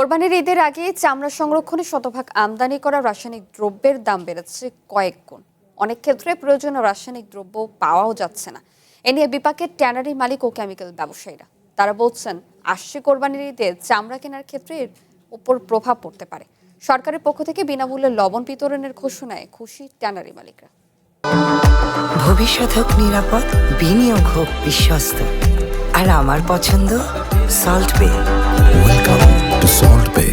কোরবানির ঈদের আগে চামড়া সংরক্ষণে শতভাগ আমদানি করা রাসায়নিক দ্রব্যের দাম বেড়েছে কয়েক গুণ। অনেক ক্ষেত্রে প্রয়োজনীয় রাসায়নিক দ্রব্য পাওয়াও যাচ্ছে না। এ নিয়ে বিপাকে ট্যানারি মালিক ও কেমিক্যাল ব্যবসায়ীরা। তারা বলছেন, আসছে কোরবানির ঈদে চামড়া কেনার ক্ষেত্রে এর উপর প্রভাব পড়তে পারে। সরকারের পক্ষ থেকে বিনামূল্যে লবণ বিতরণের ঘোষণায় খুশি ট্যানারি মালিকরা। ভবিষ্যৎ হোক নিরাপদ, বিনিয়োগ হোক বিশ্বস্ত, আর আমার পছন্দ সল্ট বে। ওয়েলকাম টু সল্ট বে।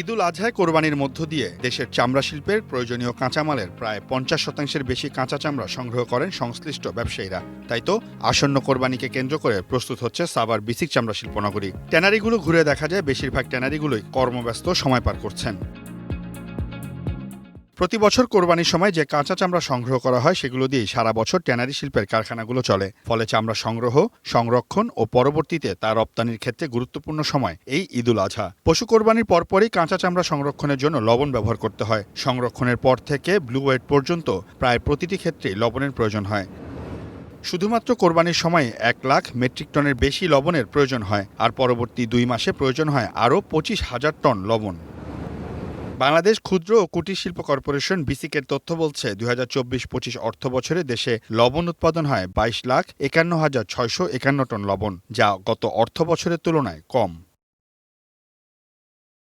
ঈদুল আজহায় কোরবানির মধ্য দিয়ে দেশের চামড়া শিল্পের প্রয়োজনীয় কাঁচামালের প্রায় 50% বেশি কাঁচা চামড়া সংগ্রহ করেন সংশ্লিষ্ট ব্যবসায়ীরা। তাই তো আসন্ন কোরবানিকে কেন্দ্র করে প্রস্তুত হচ্ছে সাভার বিসিক চামড়া শিল্পনগরী। ট্যানারিগুলো ঘুরে দেখা যায় বেশিরভাগ ট্যানারিগুলোই কর্মব্যস্ত সময় পার করছেন। প্রতি বছর কোরবানির সময় যে কাঁচা চামড়া সংগ্রহ করা হয় সেগুলো দিয়েই সারা বছর ট্যানারি শিল্পের কারখানাগুলো চলে। ফলে চামড়া সংগ্রহ, সংরক্ষণ ও পরবর্তীতে তা রপ্তানির ক্ষেত্রে গুরুত্বপূর্ণ সময় এই ঈদুল আজহা। পশু কোরবানির পরপরই কাঁচা চামড়া সংরক্ষণের জন্য লবণ ব্যবহার করতে হয়। সংরক্ষণের পর থেকে ব্লু ওয়েট পর্যন্ত প্রায় প্রতিটি ক্ষেত্রেই লবণের প্রয়োজন হয়। শুধুমাত্র কোরবানির সময় 1 লাখ মেট্রিক টনের বেশি লবণের প্রয়োজন হয়, আর পরবর্তী 2 মাসে প্রয়োজন হয় আরও 25,000 টন লবণ। বাংলাদেশ ক্ষুদ্র ও কুটির শিল্প কর্পোরেশন বিসিকের তথ্য বলছে 2024-25 অর্থ বছরে দেশে লবণ উৎপাদন হয় 22,51,651 টন লবণ, যা গত অর্থ বছরের তুলনায় কম।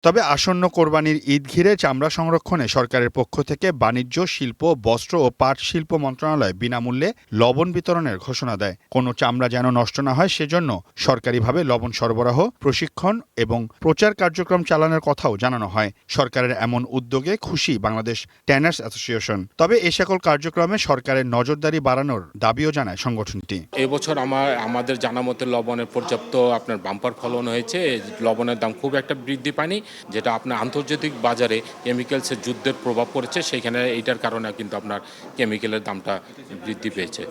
তবে আসন্ন কোরবানির ঈদ ঘিরে চামড়া সংরক্ষণে সরকারের পক্ষ থেকে বাণিজ্য, শিল্প, বস্ত্র ও পাট শিল্প মন্ত্রণালয় বিনামূল্যে লবণ বিতরণের ঘোষণা দেয়। কোনো চামড়া যেন নষ্ট না হয় সেজন্য সরকারিভাবে লবণ সরবরাহ, প্রশিক্ষণ এবং প্রচার কার্যক্রম চালানোর কথাও জানানো হয়। সরকারের এমন উদ্যোগে খুশি বাংলাদেশ ট্যানার্স অ্যাসোসিয়েশন। তবে এ সকল কার্যক্রমে সরকারের নজরদারি বাড়ানোর দাবিও জানায় সংগঠনটি। এবছর আমাদের জানা মতে লবণের পর্যাপ্ত বাম্পার ফলন হয়েছে। লবণের দাম খুব একটা বৃদ্ধি পায়নি, যেটা আপনার আন্তর্জাতিক বাজারে কেমিক্যালসের যুদ্ধের প্রভাব পড়েছে, সেখানে এইটার কারণে কিন্তু আপনার কেমিক্যালের দামটা বৃদ্ধি পেয়েছে।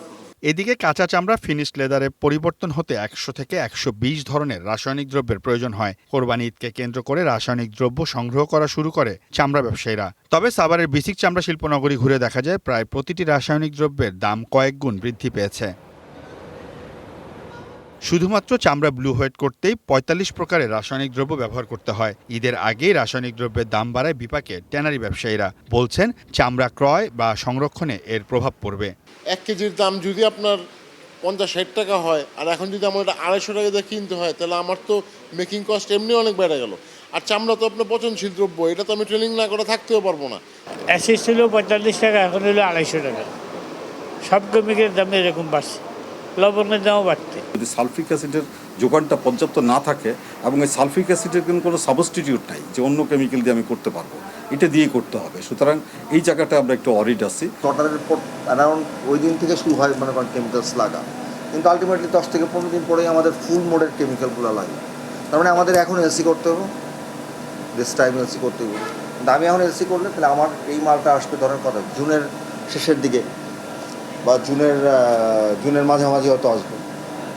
এদিকে কাঁচা চামড়া ফিনিশড লেদারে পরিবর্তন হতে 100 থেকে 120 ধরনের রাসায়নিক দ্রব্যের প্রয়োজন হয়। কোরবানি ঈদকে কেন্দ্র করে রাসায়নিক দ্রব্য সংগ্রহ করা শুরু করে চামড়া ব্যবসায়ীরা। তবে সাভারের বিসিক চামড়া শিল্পনগরী ঘুরে দেখা যায় প্রায় প্রতিটি রাসায়নিক দ্রব্যের দাম কয়েক গুণ বৃদ্ধি পেয়েছে। শুধুমাত্র চামড়া ব্লু হোয়াইট করতেই 45 প্রকারের রাসায়নিক দ্রব্য ব্যবহার করতে হয়। ঈদের আগেই রাসায়নিক দ্রব্যের দাম বাড়ায় বিপাকে ট্যানারি ব্যবসায়ীরা। বলছেন, চামড়া ক্রয় বা সংরক্ষণে এর প্রভাব পড়বে। 1 কেজির দাম যদি আপনার 50-60 টাকা হয়, আর এখন যদি আমার এটা 250 টাকা দিয়ে কিনতে হয়, তাহলে আমার তো মেকিং কস্ট এমনি অনেক বেড়ে গেল। আর চামড়া তো আপনার পচনশীল দ্রব্য, এটা তো আমি ট্রেনিং না করে থাকতেও পারবো না। অ্যাসিড ছিল 45 টাকা, এখন হলো 250 টাকা। সব কেমিক্যালের দাম এরকম বাড়ছে, লবণের দামও বাড়তে। যদি সালফিক অ্যাসিডের যোগানটা পর্যাপ্ত না থাকে এবং এই সালফিক অ্যাসিডের কিন্তু কোনো সাবস্টিটিউট নাই যে অন্য কেমিক্যাল দিয়ে আমি করতে পারবো, এটা দিয়ে করতে হবে। সুতরাং এই জায়গাটা আমরা একটু অরিড আছি। অর্ডারের পর অ্যারাউন্ড ওই দিন থেকে শুরু হয় মনে করেন কেমিক্যালস লাগা, কিন্তু আলটিমেটলি 10 থেকে 15 দিন পরেই আমাদের ফুল মোডের কেমিক্যালগুলো লাগে। তার মানে আমাদের এখন এলসি করতে হবে, দিস টাইম এলসি করতে হবে। কিন্তু আমি এখন এলসি করলে তাহলে আমার এই মালটা আসবে ধরার কথা জুনের শেষের দিকে বা জুনের মাঝামাঝি হয়তো আসবে।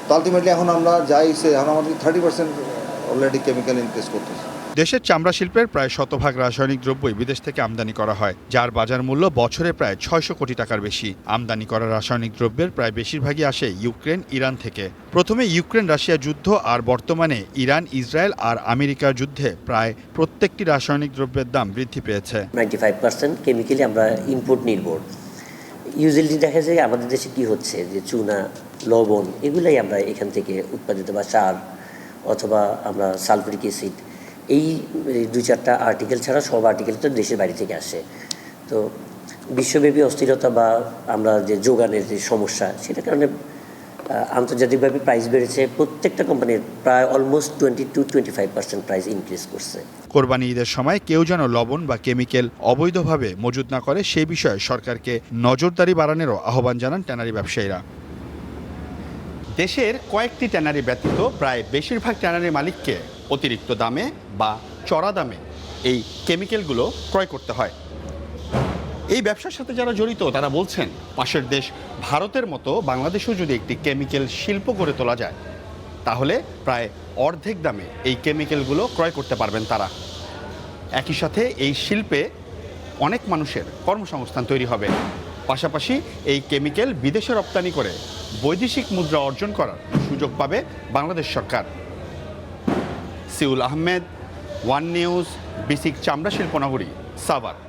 তো আলটিমেটলি এখন আমরা যাই এখন আমাদের 30% অলরেডি কেমিক্যাল ইনক্রিজ করতেছে। দেশের চামড়া শিল্পের প্রায় শতভাগ রাসায়নিক দ্রব্যই বিদেশ থেকে আমদানি করা হয়, যার বাজার মূল্য বছরে প্রায় 600 কোটি টাকার বেশি। আমদানি করা রাসায়নিক দ্রব্যের প্রায় বেশিরভাগই আসে ইউক্রেন, ইরান থেকে। প্রথমে ইউক্রেন রাশিয়া যুদ্ধ, আর বর্তমানে ইরান, ইসরায়েল আর আমেরিকার যুদ্ধে প্রায় প্রত্যেকটি রাসায়নিক দ্রব্যের দাম বৃদ্ধি পেয়েছে। 95% কেমিক্যালি আমরা ইম্পোর্ট নির্ভর। ইউজুয়ালি দেখা যায় আমাদের দেশে কি হচ্ছে যে চুনা, লবণ এগুলাই আমরা এখান থেকে উৎপাদিত, বা সার অথবা আমরা সালফুরিক অ্যাসিড, এই 2-4টা আর্টিকেল ছাড়া সব আর্টিকেল তো দেশের বাইরে থেকে আসে। তো বিশ্বব্যাপী অস্থিরতা বা আমরা যে যোগানের যে সমস্যা, সেটার কারণে আন্তর্জাতিকভাবে প্রাইস বেড়েছে। প্রত্যেকটা কোম্পানির প্রায় অলমোস্ট 20-25% প্রাইস ইনক্রিজ করছে। কোরবানি ঈদের সময় কেউ যেন লবণ বা কেমিক্যাল অবৈধভাবে মজুত না করে সেই বিষয়ে সরকারকে নজরদারি বাড়ানোরও আহ্বান জানান ট্যানারি ব্যবসায়ীরা। দেশের কয়েকটি ট্যানারি ব্যতীত প্রায় বেশিরভাগ ট্যানারি মালিককে অতিরিক্ত দামে বা চড়া দামে এই কেমিক্যালগুলো ক্রয় করতে হয়। এই ব্যবসার সাথে যারা জড়িত তারা বলছেন, পাশের দেশ ভারতের মতো বাংলাদেশেও যদি একটি কেমিক্যাল শিল্প গড়ে তোলা যায়, তাহলে প্রায় অর্ধেক দামে এই কেমিক্যালগুলো ক্রয় করতে পারবেন তারা। একই সাথে এই শিল্পে অনেক মানুষের কর্মসংস্থান তৈরি হবে। পাশাপাশি এই কেমিক্যাল বিদেশে রপ্তানি করে বৈদেশিক মুদ্রা অর্জন করার সুযোগ পাবে বাংলাদেশ সরকার। সিউল আহমেদ, ওয়ান নিউজ, বিসিক চামড়া শিল্পনগরী, সাভার।